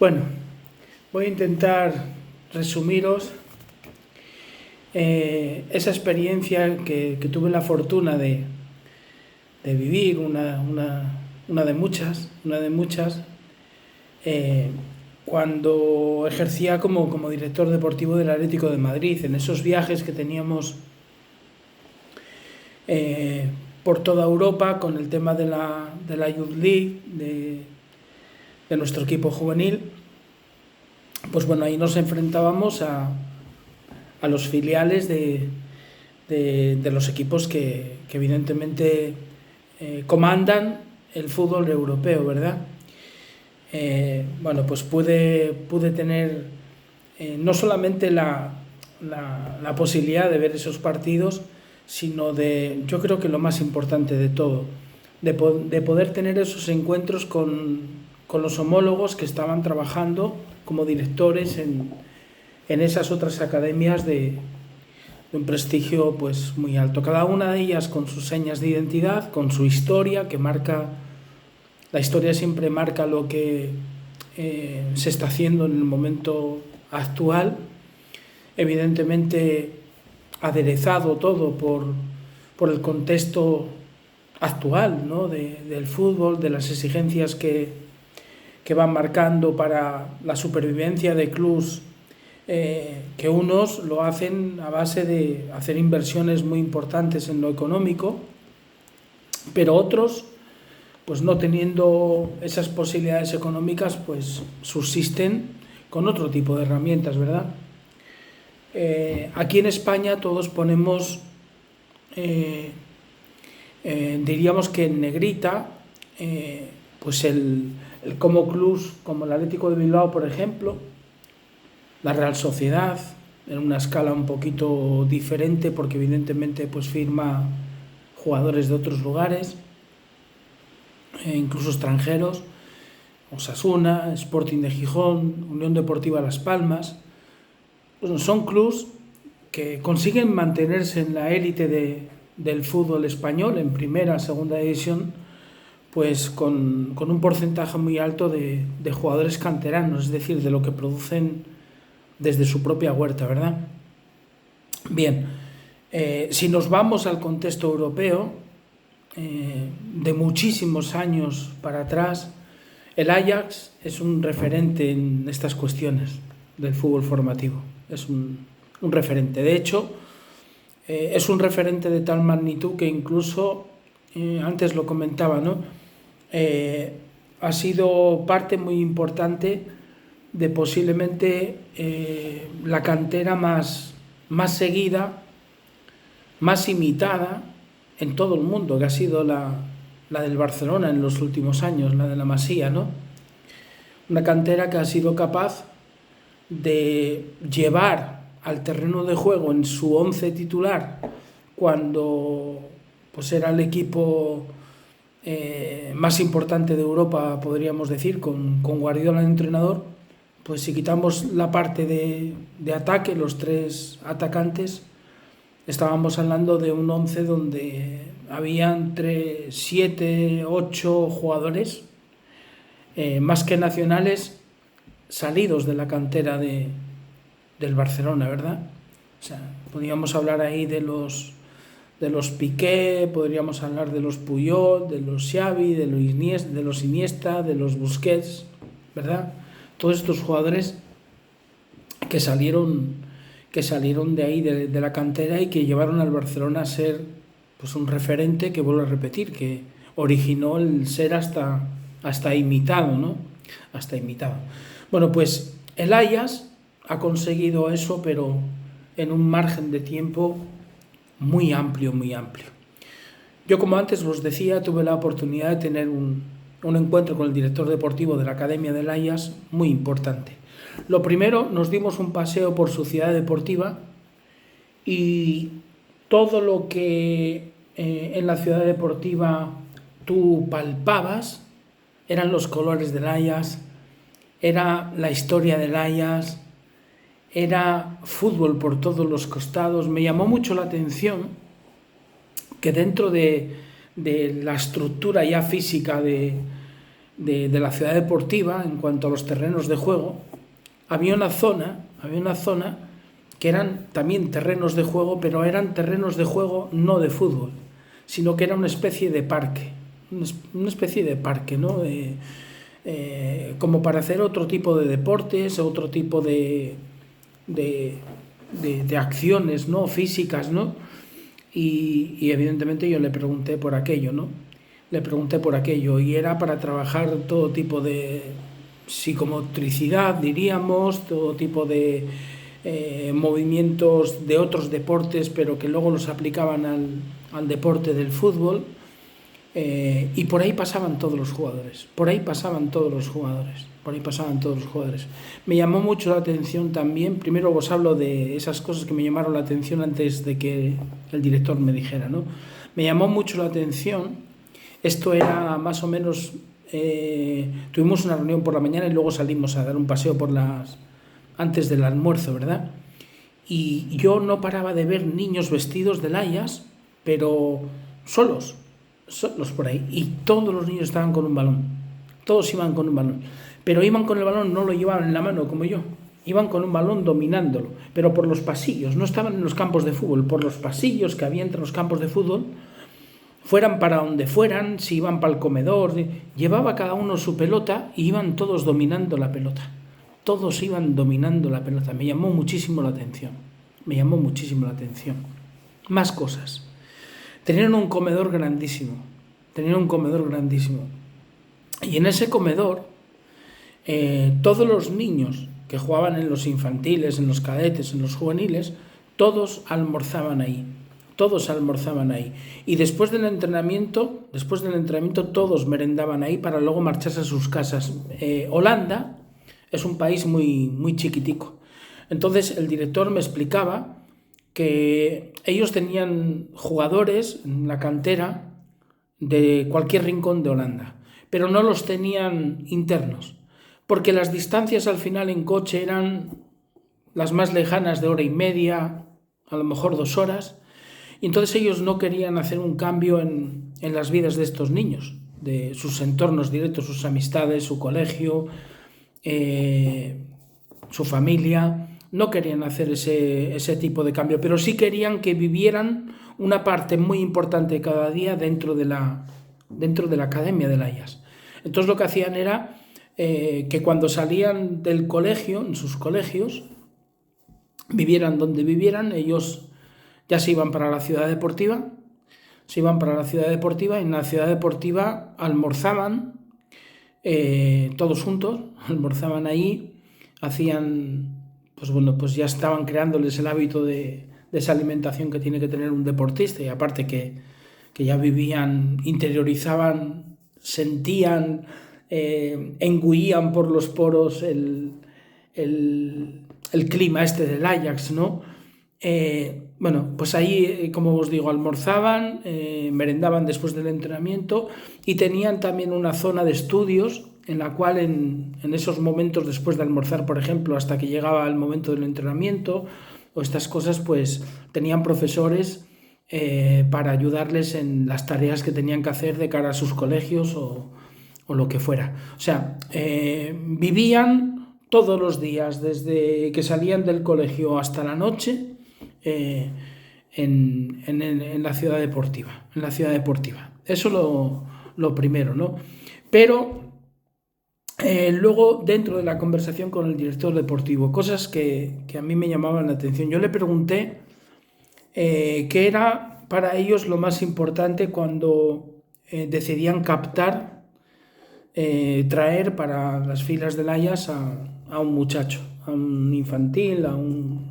Bueno, voy a intentar resumiros esa experiencia que tuve la fortuna de vivir, una de muchas, eh, cuando ejercía como director deportivo del Atlético de Madrid, en esos viajes que teníamos eh, por toda Europa con el tema de la Youth League, de nuestro equipo juvenil. Pues bueno, ahí nos enfrentábamos a los filiales de los equipos que evidentemente comandan el fútbol europeo, ¿verdad? Bueno, pues pude tener no solamente la posibilidad de ver esos partidos, sino yo creo que lo más importante de todo, de poder tener esos encuentros con los homólogos que estaban trabajando como directores en esas otras academias de un prestigio pues muy alto. Cada una de ellas con sus señas de identidad, con su historia, que marca, la historia siempre marca lo que se está haciendo en el momento actual, evidentemente aderezado todo por el contexto actual, ¿no? del fútbol, de las exigencias que van marcando para la supervivencia de clubs, que unos lo hacen a base de hacer inversiones muy importantes en lo económico, pero otros, pues no teniendo esas posibilidades económicas, pues subsisten con otro tipo de herramientas, ¿verdad? Aquí en España todos ponemos, diríamos que en negrita, pues como clubs como el Atlético de Bilbao, por ejemplo, la Real Sociedad, en una escala un poquito diferente porque evidentemente pues firma jugadores de otros lugares, incluso extranjeros, Osasuna, Sporting de Gijón, Unión Deportiva Las Palmas. Pues son clubs que consiguen mantenerse en la élite del fútbol español, en primera, segunda división, pues con un porcentaje muy alto de jugadores canteranos, es decir, de lo que producen desde su propia huerta, ¿verdad? Bien, si nos vamos al contexto europeo, de muchísimos años para atrás, el Ajax es un referente en estas cuestiones del fútbol formativo, es un referente. De hecho, es un referente de tal magnitud que incluso, antes lo comentaba, ¿no? Ha sido parte muy importante de posiblemente la cantera más seguida, más imitada en todo el mundo, que ha sido la del Barcelona en los últimos años, la de la Masía, ¿no? Una cantera que ha sido capaz de llevar al terreno de juego en su once titular, cuando pues era el equipo más importante de Europa, podríamos decir, con Guardiola de entrenador, pues si quitamos la parte de ataque, los tres atacantes, estábamos hablando de un 11 donde había entre 7, 8 jugadores, más que nacionales, salidos de la cantera del Barcelona, ¿verdad? O sea, podríamos hablar ahí de los Piqué, podríamos hablar de los Puyol, de los Xavi, de los Iniesta, de los Busquets, ¿verdad? Todos estos jugadores que salieron de ahí, de la cantera, y que llevaron al Barcelona a ser pues un referente que, vuelvo a repetir, que originó el ser hasta imitado, ¿no? Hasta imitado. Bueno, pues el Ajax ha conseguido eso, pero en un margen de tiempo muy amplio, muy amplio. Yo, como antes os decía, tuve la oportunidad de tener un encuentro con el director deportivo de la Academia del Ajax muy importante. Lo primero, nos dimos un paseo por su ciudad deportiva y todo lo que en la ciudad deportiva tú palpabas eran los colores del Ajax, era la historia del Ajax, era fútbol por todos los costados. Me llamó mucho la atención que dentro de la estructura ya física de la ciudad deportiva en cuanto a los terrenos de juego, había una zona que eran también terrenos de juego, pero eran terrenos de juego no de fútbol, sino que era una especie de parque, ¿no? Como para hacer otro tipo de deportes, otro tipo de acciones, ¿no? Físicas, ¿no? Y evidentemente yo le pregunté por aquello, ¿no? Le pregunté por aquello y era para trabajar todo tipo de psicomotricidad, diríamos, todo tipo de movimientos de otros deportes, pero que luego los aplicaban al deporte del fútbol. Y por ahí pasaban todos los jugadores, Me llamó mucho la atención también, primero os hablo de esas cosas que me llamaron la atención antes de que el director me dijera, ¿no? Me llamó mucho la atención, esto era más o menos, tuvimos una reunión por la mañana y luego salimos a dar un paseo antes del almuerzo, ¿verdad? Y yo no paraba de ver niños vestidos de layas, pero solos por ahí, y todos los niños estaban con un balón, todos iban con un balón, pero iban con el balón, no lo llevaban en la mano como yo, iban con un balón dominándolo, pero por los pasillos, no estaban en los campos de fútbol, por los pasillos que había entre los campos de fútbol, fueran para donde fueran, si iban para el comedor, llevaba cada uno su pelota y iban todos dominando la pelota, me llamó muchísimo la atención, más cosas. Tenían un comedor grandísimo. Y en ese comedor, todos los niños que jugaban en los infantiles, en los cadetes, en los juveniles, todos almorzaban ahí. Y después del entrenamiento, todos merendaban ahí para luego marcharse a sus casas. Holanda es un país muy, muy chiquitico. Entonces el director me explicaba que ellos tenían jugadores en la cantera de cualquier rincón de Holanda, pero no los tenían internos, porque las distancias al final en coche eran las más lejanas de hora y media, a lo mejor 2 horas, y entonces ellos no querían hacer un cambio en las vidas de estos niños, de sus entornos directos, sus amistades, su colegio, su familia. No querían hacer ese tipo de cambio, pero sí querían que vivieran una parte muy importante cada día dentro de la Academia de Layas. Entonces lo que hacían era que cuando salían del colegio, en sus colegios, vivieran donde vivieran, ellos ya se iban para la ciudad deportiva, y en la ciudad deportiva almorzaban todos juntos, almorzaban ahí, hacían... pues ya estaban creándoles el hábito de esa alimentación que tiene que tener un deportista, y aparte que ya vivían, interiorizaban, sentían, engulían por los poros el clima del Ajax, ¿no? Pues ahí, como os digo, almorzaban, merendaban después del entrenamiento y tenían también una zona de estudios en la cual en esos momentos después de almorzar, por ejemplo, hasta que llegaba el momento del entrenamiento o estas cosas, pues tenían profesores para ayudarles en las tareas que tenían que hacer de cara a sus colegios o lo que fuera. O sea, vivían todos los días, desde que salían del colegio hasta la noche, en la ciudad deportiva. Eso lo primero, ¿no? Pero luego, dentro de la conversación con el director deportivo, cosas que a mí me llamaban la atención. Yo le pregunté qué era para ellos lo más importante cuando decidían captar, traer para las filas del Ajax a un muchacho, a un infantil, a un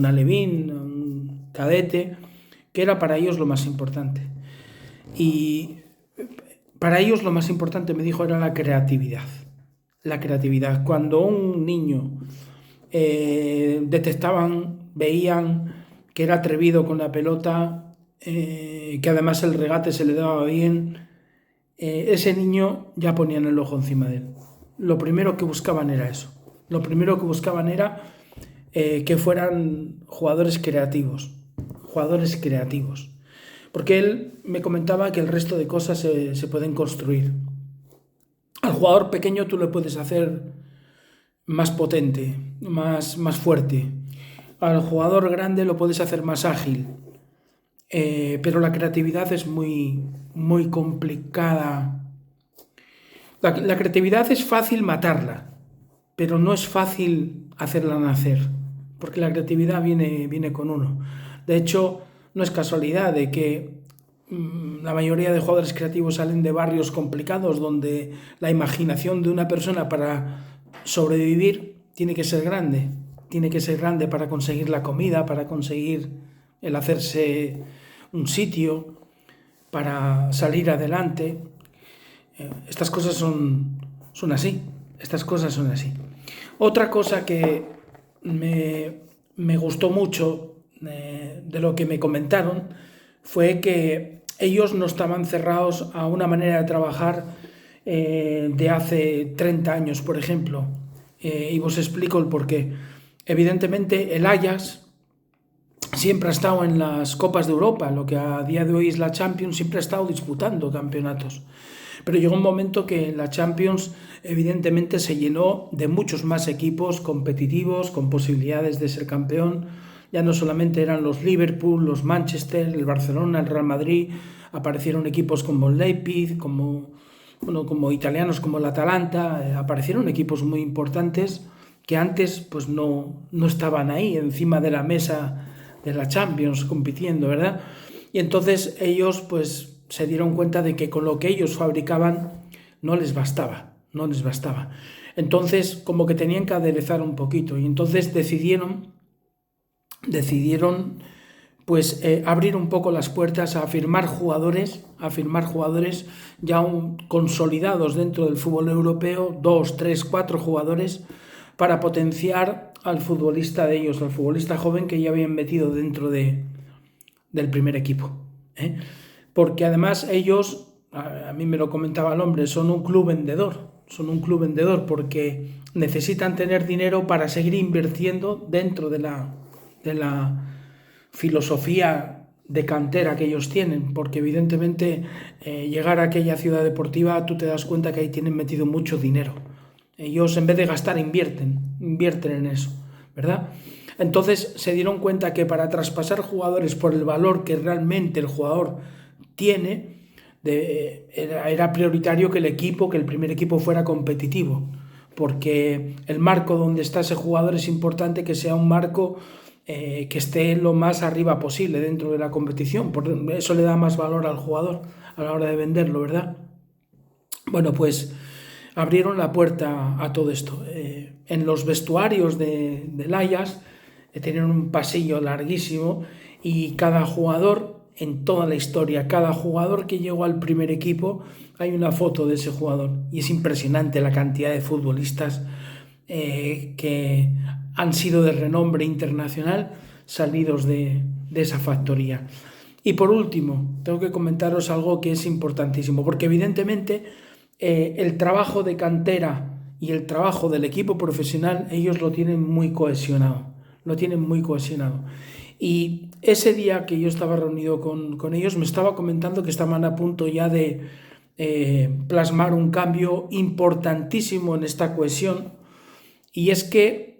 alevín, a un cadete, que era para ellos lo más importante. Y para ellos lo más importante, me dijo, era la creatividad. Cuando un niño veían que era atrevido con la pelota, que además el regate se le daba bien, ese niño ya ponían el ojo encima de él. Lo primero que buscaban era eso. Que fueran jugadores creativos. Porque él me comentaba que el resto de cosas se pueden construir. Al jugador pequeño tú le puedes hacer más potente, más fuerte. Al jugador grande lo puedes hacer más ágil. Pero la creatividad es muy complicada. La creatividad es fácil matarla, pero no es fácil hacerla nacer, porque la creatividad viene con uno. De hecho, no es casualidad de que la mayoría de jugadores creativos salen de barrios complicados donde la imaginación de una persona para sobrevivir tiene que ser grande. Tiene que ser grande para conseguir la comida, para conseguir el hacerse un sitio, para salir adelante. Estas cosas son así. Estas cosas son así. Otra cosa que me gustó mucho de lo que me comentaron fue que ellos no estaban cerrados a una manera de trabajar de hace 30 años, por ejemplo. Y os explico el porqué. Evidentemente, el Ajax siempre ha estado en las Copas de Europa, lo que a día de hoy es la Champions, siempre ha estado disputando campeonatos. Pero llegó un momento que la Champions evidentemente se llenó de muchos más equipos competitivos, con posibilidades de ser campeón. Ya no solamente eran los Liverpool, los Manchester, el Barcelona, el Real Madrid, aparecieron equipos como el Leipzig, como italianos como el Atalanta, aparecieron equipos muy importantes que antes pues no estaban ahí encima de la mesa de la Champions compitiendo, ¿verdad? Y entonces ellos pues se dieron cuenta de que con lo que ellos fabricaban no les bastaba. Entonces como que tenían que aderezar un poquito y entonces decidieron pues abrir un poco las puertas a firmar jugadores ya consolidados dentro del fútbol europeo, 2, 3, 4 jugadores, para potenciar al futbolista de ellos, al futbolista joven que ya habían metido dentro del primer equipo. Porque además ellos, a mí me lo comentaba el hombre, son un club vendedor porque necesitan tener dinero para seguir invirtiendo dentro de la filosofía de cantera que ellos tienen, porque evidentemente llegar a aquella ciudad deportiva tú te das cuenta que ahí tienen metido mucho dinero. Ellos en vez de gastar invierten en eso, ¿verdad? Entonces se dieron cuenta que para traspasar jugadores por el valor que realmente el jugador tiene, era prioritario que el primer equipo fuera competitivo, porque el marco donde está ese jugador es importante que sea un marco que esté lo más arriba posible dentro de la competición, porque eso le da más valor al jugador a la hora de venderlo, ¿verdad? Bueno, pues abrieron la puerta a todo esto. En los vestuarios del Ajax tenían un pasillo larguísimo y cada jugador, en toda la historia, cada jugador que llegó al primer equipo, hay una foto de ese jugador y es impresionante la cantidad de futbolistas que han sido de renombre internacional salidos de esa factoría. Y por último, tengo que comentaros algo que es importantísimo, porque evidentemente el trabajo de cantera y el trabajo del equipo profesional, ellos lo tienen muy cohesionado. Y ese día que yo estaba reunido con ellos, me estaba comentando que estaban a punto ya de plasmar un cambio importantísimo en esta cohesión. Y es que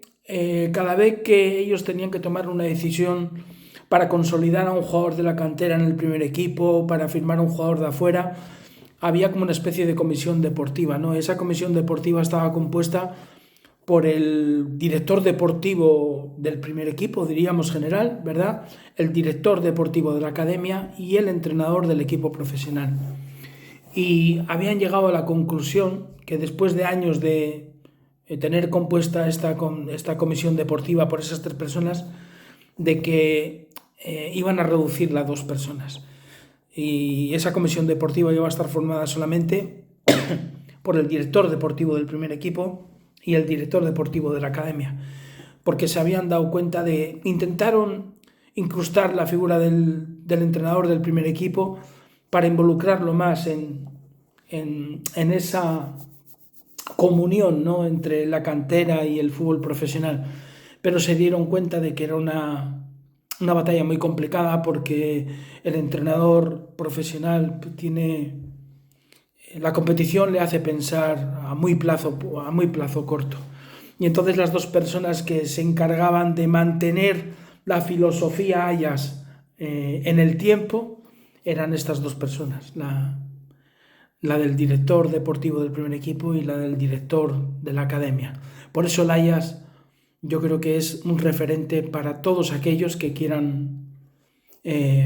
cada vez que ellos tenían que tomar una decisión para consolidar a un jugador de la cantera en el primer equipo, para firmar a un jugador de afuera, había como una especie de comisión deportiva, ¿no? Esa comisión deportiva estaba compuesta por el director deportivo del primer equipo, diríamos general, ¿verdad? El director deportivo de la academia y el entrenador del equipo profesional. Y habían llegado a la conclusión que después de años de tener compuesta esta comisión deportiva por esas 3 personas, de que iban a reducirla a 2 personas. Y esa comisión deportiva iba a estar formada solamente por el director deportivo del primer equipo y el director deportivo de la academia, porque se habían dado cuenta intentaron incrustar la figura del entrenador del primer equipo para involucrarlo más en esa comunión, ¿no?, entre la cantera y el fútbol profesional, pero se dieron cuenta de que era una batalla muy complicada porque el entrenador profesional tiene la competición le hace pensar a muy plazo corto. Y entonces las dos personas que se encargaban de mantener la filosofía Ajax en el tiempo eran estas dos personas, la del director deportivo del primer equipo y la del director de la academia. Por eso el Ajax yo creo que es un referente para todos aquellos que quieran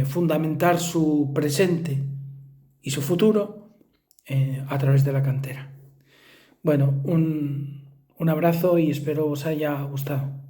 fundamentar su presente y su futuro a través de la cantera. Bueno, un abrazo y espero os haya gustado.